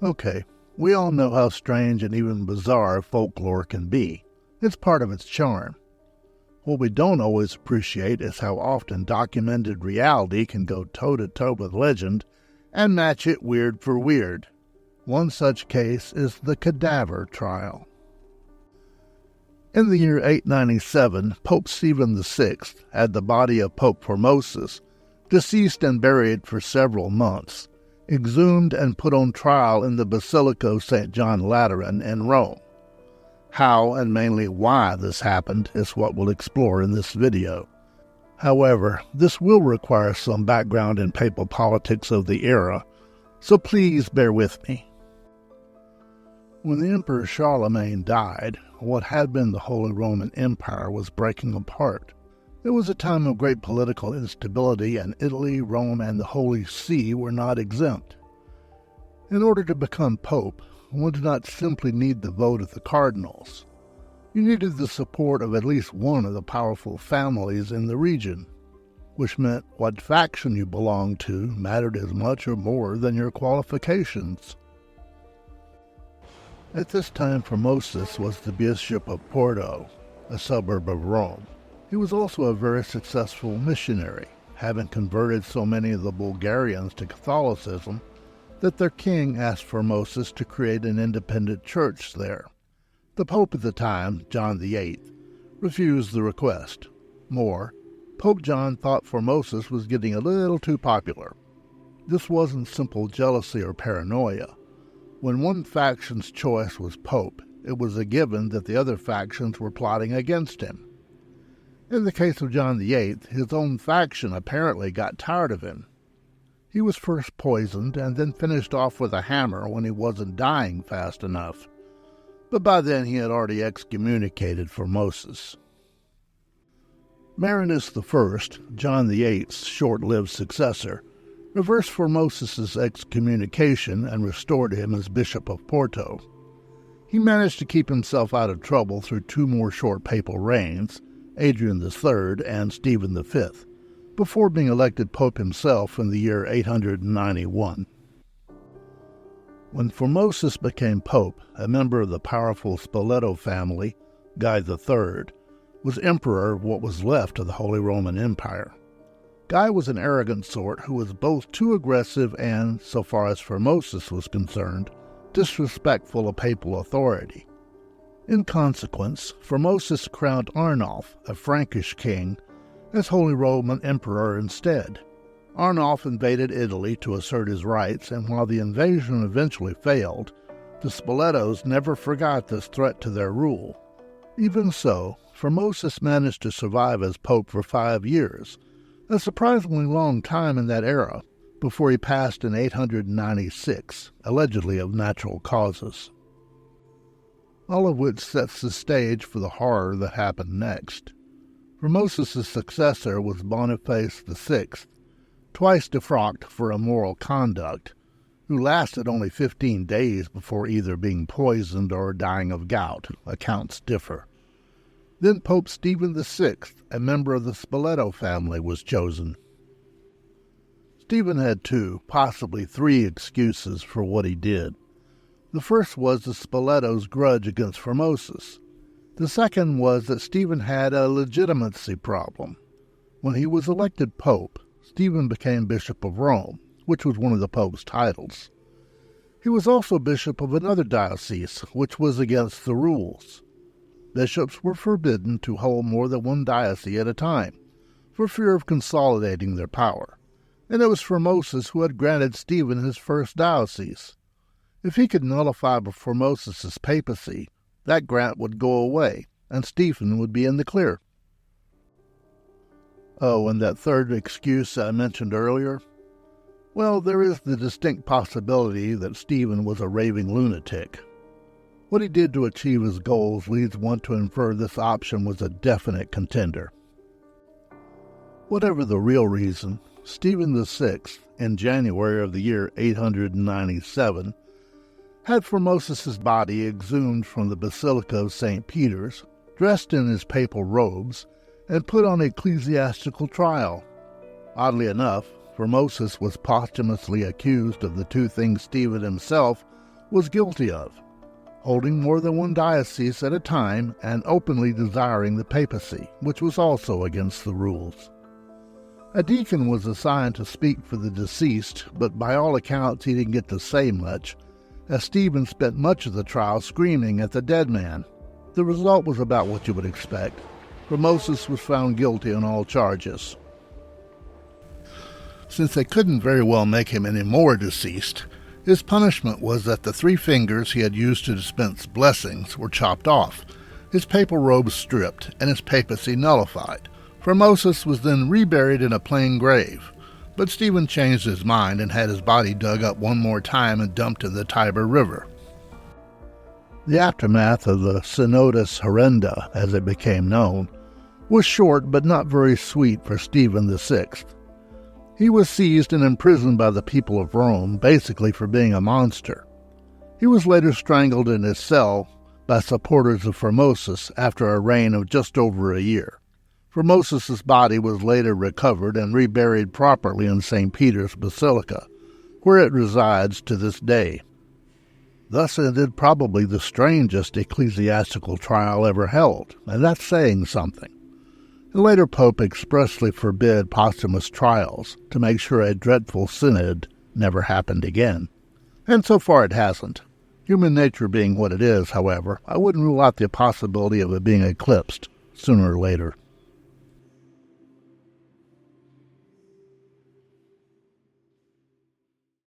Okay, we all know how strange and even bizarre folklore can be. It's part of its charm. What we don't always appreciate is how often documented reality can go toe-to-toe with legend and match it weird for weird. One such case is the Cadaver trial. In the year 897, Pope Stephen VI had the body of Pope Formosus, deceased and buried for several months, exhumed and put on trial in the Basilica of St. John Lateran in Rome. How and mainly why this happened is what we'll explore in this video. However, this will require some background in papal politics of the era, so please bear with me. When the Emperor Charlemagne died, what had been the Holy Roman Empire was breaking apart. It was a time of great political instability, and Italy, Rome, and the Holy See were not exempt. In order to become pope, one did not simply need the vote of the cardinals. You needed the support of at least one of the powerful families in the region, which meant what faction you belonged to mattered as much or more than your qualifications. At this time, Formosus was the Bishop of Porto, a suburb of Rome. He was also a very successful missionary, having converted so many of the Bulgarians to Catholicism that their king asked Formosus to create an independent church there. The Pope at the time, John VIII, refused the request. More, Pope John thought Formosus was getting a little too popular. This wasn't simple jealousy or paranoia. When one faction's choice was pope, it was a given that the other factions were plotting against him. In the case of John VIII, his own faction apparently got tired of him. He was first poisoned and then finished off with a hammer when he wasn't dying fast enough. But by then he had already excommunicated Formosus. Marinus I, John VIII's short-lived successor, reversed Formosus's excommunication and restored him as Bishop of Porto. He managed to keep himself out of trouble through two more short papal reigns, Adrian III and Stephen V, before being elected pope himself in the year 891. When Formosus became pope, a member of the powerful Spoleto family, Guy III, was emperor of what was left of the Holy Roman Empire. Guy was an arrogant sort who was both too aggressive and, so far as Formosus was concerned, disrespectful of papal authority. In consequence, Formosus crowned Arnulf, a Frankish king, as Holy Roman Emperor instead. Arnulf invaded Italy to assert his rights, and while the invasion eventually failed, the Spoletos never forgot this threat to their rule. Even so, Formosus managed to survive as pope for 5 years, a surprisingly long time in that era, before he passed in 896, allegedly of natural causes. All of which sets the stage for the horror that happened next. Formosus' successor was Boniface VI, twice defrocked for immoral conduct, who lasted only 15 days before either being poisoned or dying of gout. Accounts differ. Then Pope Stephen VI, a member of the Spoleto family, was chosen. Stephen had 2, possibly 3 excuses for what he did. The first was the Spoletos' grudge against Formosus. The second was that Stephen had a legitimacy problem. When he was elected pope, Stephen became Bishop of Rome, which was one of the pope's titles. He was also bishop of another diocese, which was against the rules. Bishops were forbidden to hold more than one diocese at a time, for fear of consolidating their power, and it was Formosus who had granted Stephen his first diocese. If he could nullify Formosus' papacy, that grant would go away, and Stephen would be in the clear. Oh, and that third excuse I mentioned earlier? Well, there is the distinct possibility that Stephen was a raving lunatic. What he did to achieve his goals leads one to infer this option was a definite contender. Whatever the real reason, Stephen VI, in January of the year 897, had Formosus' body exhumed from the Basilica of St. Peter's, dressed in his papal robes, and put on ecclesiastical trial. Oddly enough, Formosus was posthumously accused of the 2 things Stephen himself was guilty of, holding more than one diocese at a time and openly desiring the papacy, which was also against the rules. A deacon was assigned to speak for the deceased, but by all accounts he didn't get to say much, as Stephen spent much of the trial screaming at the dead man. The result was about what you would expect. Formosus was found guilty on all charges. Since they couldn't very well make him any more deceased, his punishment was that the 3 fingers he had used to dispense blessings were chopped off, his papal robes stripped, and his papacy nullified. Formosus was then reburied in a plain grave, but Stephen changed his mind and had his body dug up one more time and dumped in the Tiber River. The aftermath of the Synodus Horrenda, as it became known, was short but not very sweet for Stephen VI. He was seized and imprisoned by the people of Rome, basically for being a monster. He was later strangled in his cell by supporters of Formosus after a reign of just over a year. Formosus's body was later recovered and reburied properly in St. Peter's Basilica, where it resides to this day. Thus ended probably the strangest ecclesiastical trial ever held, and that's saying something. The later pope expressly forbid posthumous trials to make sure a dreadful synod never happened again. And so far it hasn't. Human nature being what it is, however, I wouldn't rule out the possibility of it being eclipsed sooner or later.